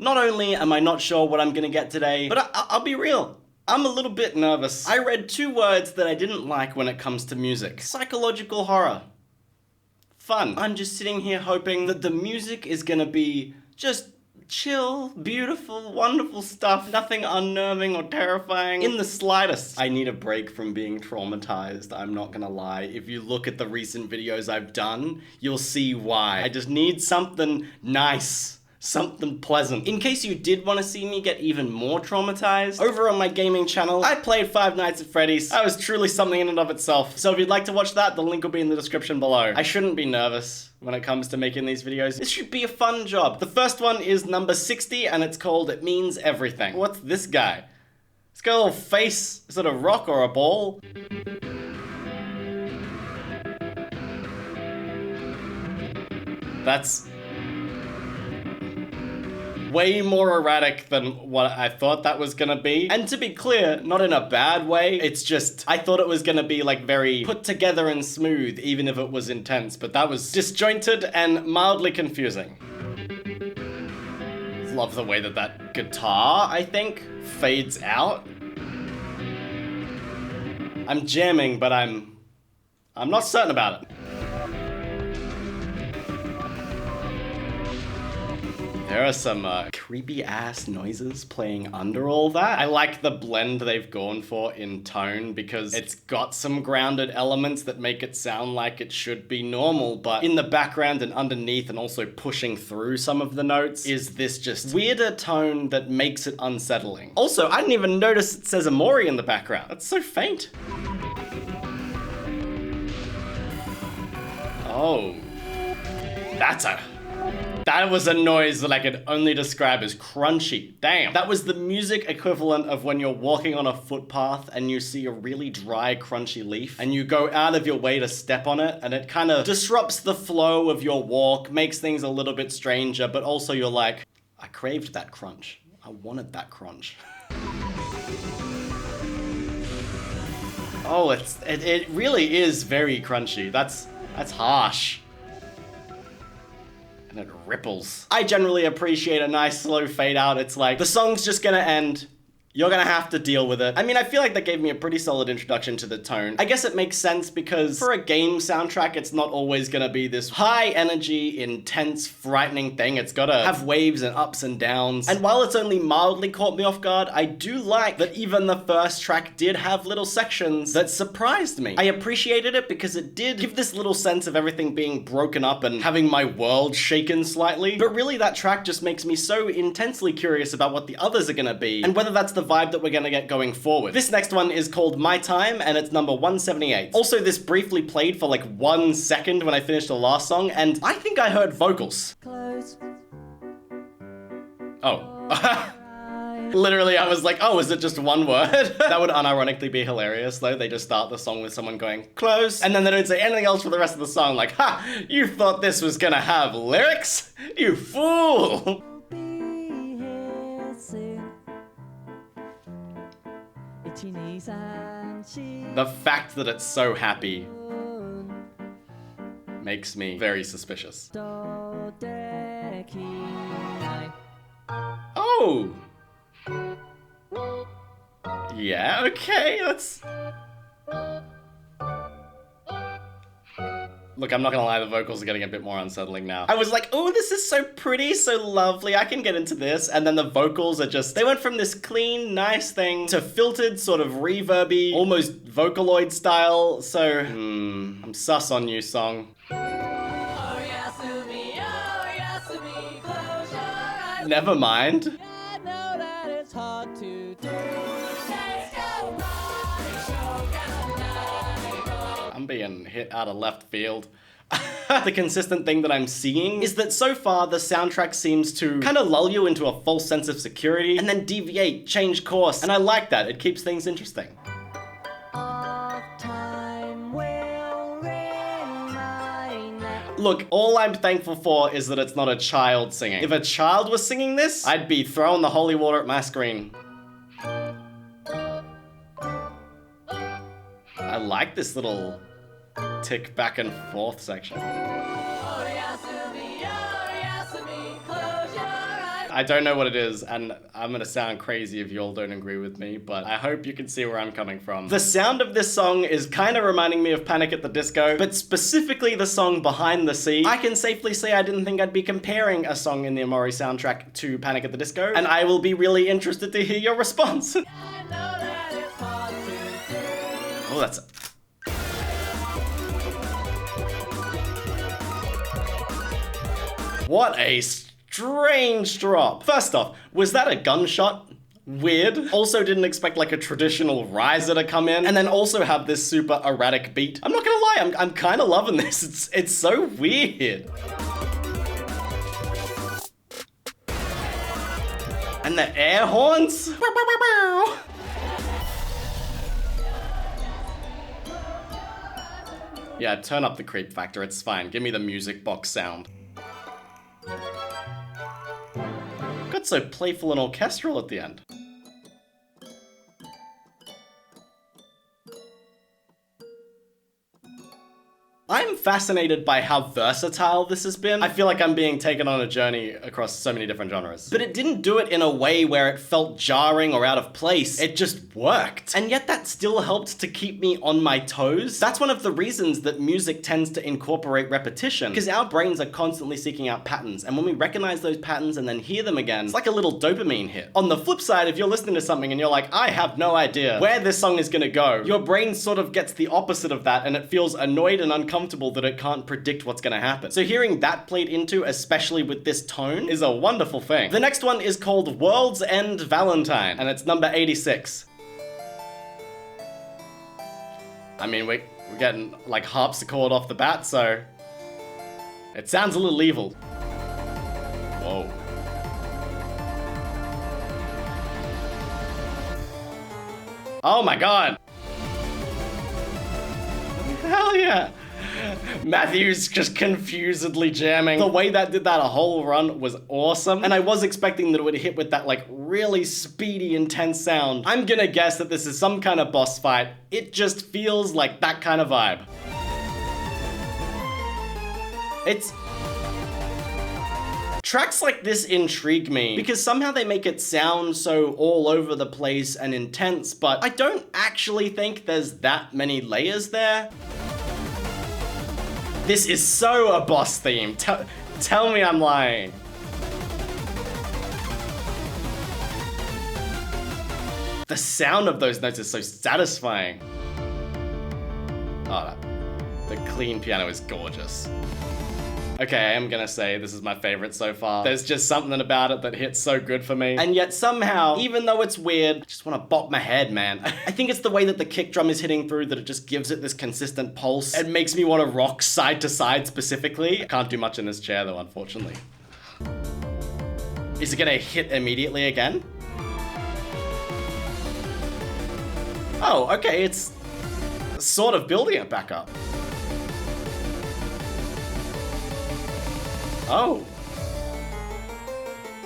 Not only am I not sure what I'm gonna get today, but I'll be real. I'm a little bit nervous. I read 2 words that I didn't like when it comes to music. Psychological horror. Fun. I'm just sitting here hoping that the music is gonna be just chill, beautiful, wonderful stuff. Nothing unnerving or terrifying in the slightest. I need a break from being traumatized, I'm not gonna lie. If you look at the recent videos I've done, you'll see why. I just need something nice. Something pleasant. In case you did want to see me get even more traumatized, over on my gaming channel, I played Five Nights at Freddy's. That was truly something in and of itself. So if you'd like to watch that, the link will be in the description below. I shouldn't be nervous when it comes to making these videos. This should be a fun job. The first one is number 60 and it's called It Means Everything. What's this guy? It's got a little face. Is it a rock or a ball? That's way more erratic than what I thought that was gonna be. And to be clear, not in a bad way, it's just, I thought it was gonna be like very put together and smooth, even if it was intense, but that was disjointed and mildly confusing. Love the way that that guitar, I think, fades out. I'm jamming, but I'm not certain about it. There are some creepy ass noises playing under all that. I like the blend they've gone for in tone because it's got some grounded elements that make it sound like it should be normal, but in the background and underneath and also pushing through some of the notes is this just weirder tone that makes it unsettling. Also, I didn't even notice it says OMORI in the background. That's so faint. Oh, that was a noise that I could only describe as crunchy. Damn. That was the music equivalent of when you're walking on a footpath and you see a really dry, crunchy leaf and you go out of your way to step on it and it kind of disrupts the flow of your walk, makes things a little bit stranger, but also you're like, I craved that crunch. I wanted that crunch. Oh, it really is very crunchy. That's harsh. And it ripples. I generally appreciate a nice slow fade out. It's like, the song's just gonna end. You're gonna have to deal with it. I mean, I feel like that gave me a pretty solid introduction to the tone. I guess it makes sense because for a game soundtrack, it's not always gonna be this high energy, intense, frightening thing. It's gotta have waves and ups and downs. And while it's only mildly caught me off guard, I do like that even the first track did have little sections that surprised me. I appreciated it because it did give this little sense of everything being broken up and having my world shaken slightly. But really that track just makes me so intensely curious about what the others are gonna be and whether that's the vibe that we're gonna get going forward. This next one is called My Time and it's number 178. Also, this briefly played for like 1 second when I finished the last song and I think I heard vocals. Close. Oh. Literally, I was like, oh, is it just one word? That would unironically be hilarious though. They just start the song with someone going, close, and then they don't say anything else for the rest of the song. Like, ha, you thought this was gonna have lyrics? You fool! The fact that it's so happy makes me very suspicious. Oh! Yeah, okay, that's... Look, I'm not gonna lie, the vocals are getting a bit more unsettling now. I was like, oh, this is so pretty, so lovely, I can get into this. And then the vocals are just, they went from this clean, nice thing to filtered, sort of reverby, almost Vocaloid style. So, I'm sus on you, song. Never mind. I'm being hit out of left field. The consistent thing that I'm seeing is that so far the soundtrack seems to kind of lull you into a false sense of security and then deviate, change course, and I like that. It keeps things interesting. Look, all I'm thankful for is that it's not a child singing. If a child was singing this, I'd be throwing the holy water at my screen. I like this little tick back and forth section. I I don't know what it is, and I'm gonna sound crazy if you all don't agree with me, but I hope you can see where I'm coming from. The sound of this song is kind of reminding me of Panic at the Disco, but specifically the song Behind the Sea. I can safely say I didn't think I'd be comparing a song in the OMORI soundtrack to Panic at the Disco, and I will be really interested to hear your response. Oh, that's... What a strange drop. First off, was that a gunshot? Weird. Also didn't expect like a traditional riser to come in and then also have this super erratic beat. I'm not gonna lie, I'm kind of loving this. It's so weird. And the air horns? Yeah, turn up the creep factor, it's fine. Give me the music box sound. Got so playful and orchestral at the end. I'm fascinated by how versatile this has been. I feel like I'm being taken on a journey across so many different genres. But it didn't do it in a way where it felt jarring or out of place. It just worked. And yet that still helped to keep me on my toes. That's one of the reasons that music tends to incorporate repetition, because our brains are constantly seeking out patterns. And when we recognize those patterns and then hear them again, it's like a little dopamine hit. On the flip side, if you're listening to something and you're like, I have no idea where this song is gonna go, your brain sort of gets the opposite of that and it feels annoyed and uncomfortable that it can't predict what's gonna happen. So hearing that played into, especially with this tone, is a wonderful thing. The next one is called World's End Valentine, and it's number 86. I mean, we're getting like harpsichord off the bat, so it sounds a little evil. Whoa. Oh my god. Hell yeah. Matthew's just confusedly jamming. The way that did that a whole run was awesome, and I was expecting that it would hit with that like really speedy, intense sound. I'm gonna guess that this is some kind of boss fight. It just feels like that kind of vibe. Tracks like this intrigue me because somehow they make it sound so all over the place and intense, but I don't actually think there's that many layers there. This is so a boss theme. Tell me I'm lying. The sound of those notes is so satisfying. Oh, the clean piano is gorgeous. Okay, I am gonna say this is my favorite so far. There's just something about it that hits so good for me. And yet somehow, even though it's weird, I just wanna bop my head, man. I think it's the way that the kick drum is hitting through that it just gives it this consistent pulse. It makes me wanna rock side to side specifically. I can't do much in this chair though, unfortunately. Is it gonna hit immediately again? Oh, okay, it's sort of building it back up. Oh.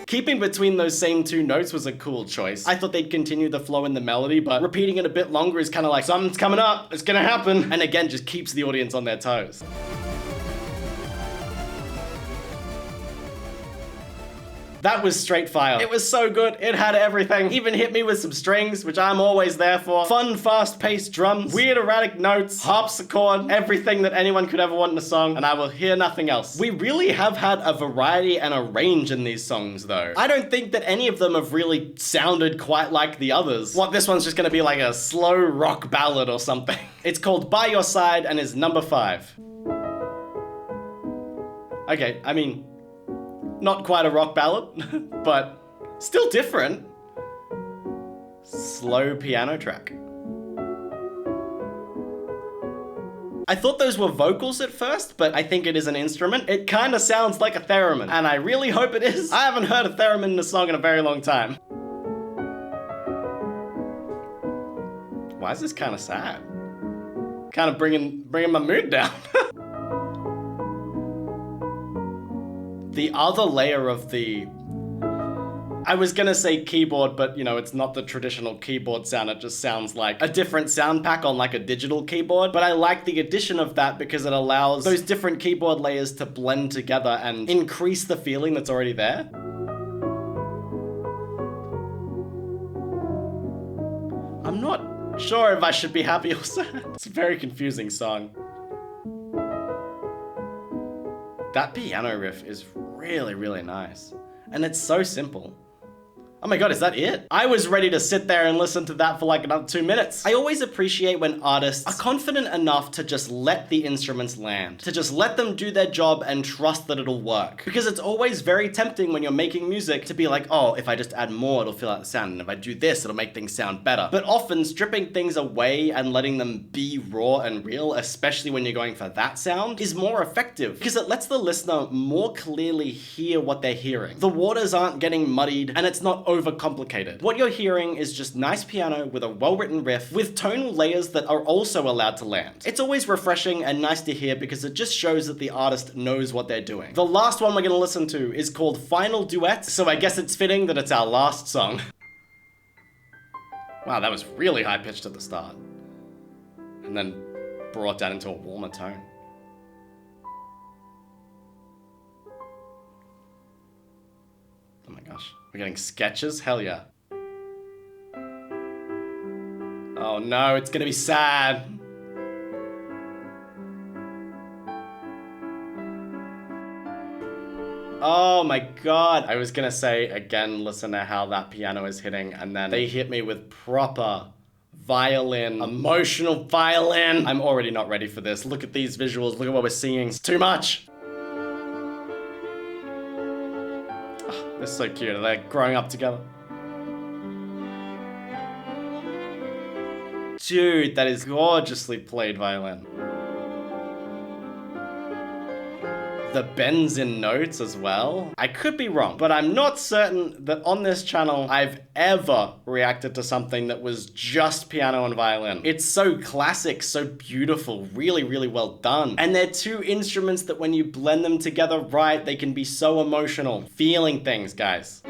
Keeping between those same two notes was a cool choice. I thought they'd continue the flow in the melody, but repeating it a bit longer is kind of like, something's coming up, it's gonna happen. And again, just keeps the audience on their toes. That was straight fire. It was so good. It had everything. Even hit me with some strings, which I'm always there for. Fun, fast-paced drums, weird erratic notes, harpsichord, everything that anyone could ever want in a song, and I will hear nothing else. We really have had a variety and a range in these songs, though. I don't think that any of them have really sounded quite like the others. What, this one's just gonna be like a slow rock ballad or something. It's called By Your Side and is number 5. Okay, I mean, not quite a rock ballad, but still different. Slow piano track. I thought those were vocals at first, but I think it is an instrument. It kind of sounds like a theremin, and I really hope it is. I haven't heard a theremin in a song in a very long time. Why is this kind of sad? Kind of bringing my mood down. The other layer of the, I was gonna say keyboard, but you know, it's not the traditional keyboard sound. It just sounds like a different sound pack on like a digital keyboard. But I like the addition of that because it allows those different keyboard layers to blend together and increase the feeling that's already there. sure if I should be happy or sad. It's a very confusing song. That piano riff is really, really nice. And it's so simple. Oh my god, is that it? I was ready to sit there and listen to that for like another 2 minutes. I always appreciate when artists are confident enough to just let the instruments land, to just let them do their job and trust that it'll work. Because it's always very tempting when you're making music to be like, oh, if I just add more, it'll fill out the sound, and if I do this, it'll make things sound better. But often stripping things away and letting them be raw and real, especially when you're going for that sound, is more effective because it lets the listener more clearly hear what they're hearing. The waters aren't getting muddied and it's not overcomplicated. What you're hearing is just nice piano with a well-written riff with tonal layers that are also allowed to land. It's always refreshing and nice to hear because it just shows that the artist knows what they're doing. The last one we're gonna listen to is called Final Duet, so I guess it's fitting that it's our last song. Wow, that was really high pitched at the start. And then brought down into a warmer tone. Oh my gosh. We're getting sketches? Hell yeah. Oh no, it's gonna be sad. Oh my god. I was gonna say, again, listen to how that piano is hitting, and then they hit me with proper violin, emotional violin. I'm already not ready for this. Look at these visuals, look at what we're seeing. It's too much. They're so cute. They're growing up together. Dude, that is gorgeously played violin. The bends in notes as well. I could be wrong, but I'm not certain that on this channel I've ever reacted to something that was just piano and violin. It's so classic, so beautiful, really, really well done. And they're two instruments that when you blend them together right, they can be so emotional. Feeling things, guys.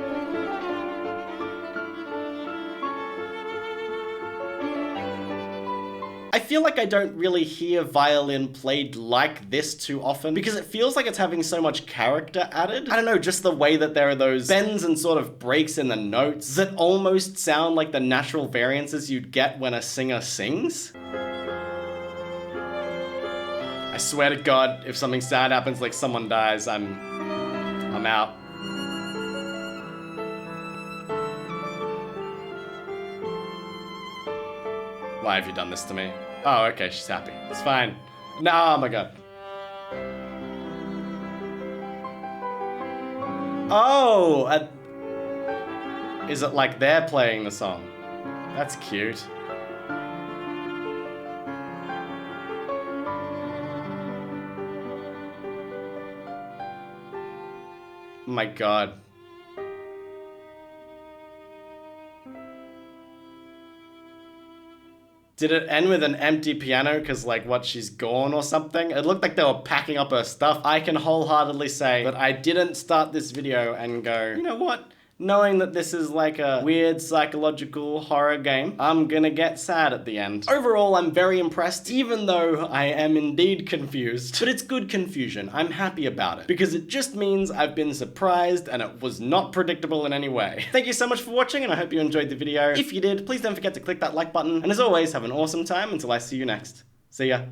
I feel like I don't really hear violin played like this too often because it feels like it's having so much character added. I don't know, just the way that there are those bends and sort of breaks in the notes that almost sound like the natural variances you'd get when a singer sings. I swear to God, if something sad happens, like someone dies, I'm out. Why have you done this to me? Oh, okay, she's happy. It's fine. No, oh my god. Oh! Is it like they're playing the song? That's cute. Oh my god. Did it end with an empty piano because, like, what, she's gone or something? It looked like they were packing up her stuff. I can wholeheartedly say that I didn't start this video and go, you know what? Knowing that this is like a weird psychological horror game, I'm gonna get sad at the end. Overall, I'm very impressed, even though I am indeed confused. But it's good confusion. I'm happy about it, because it just means I've been surprised and it was not predictable in any way. Thank you so much for watching, and I hope you enjoyed the video. If you did, please don't forget to click that like button, and as always, have an awesome time until I see you next. See ya.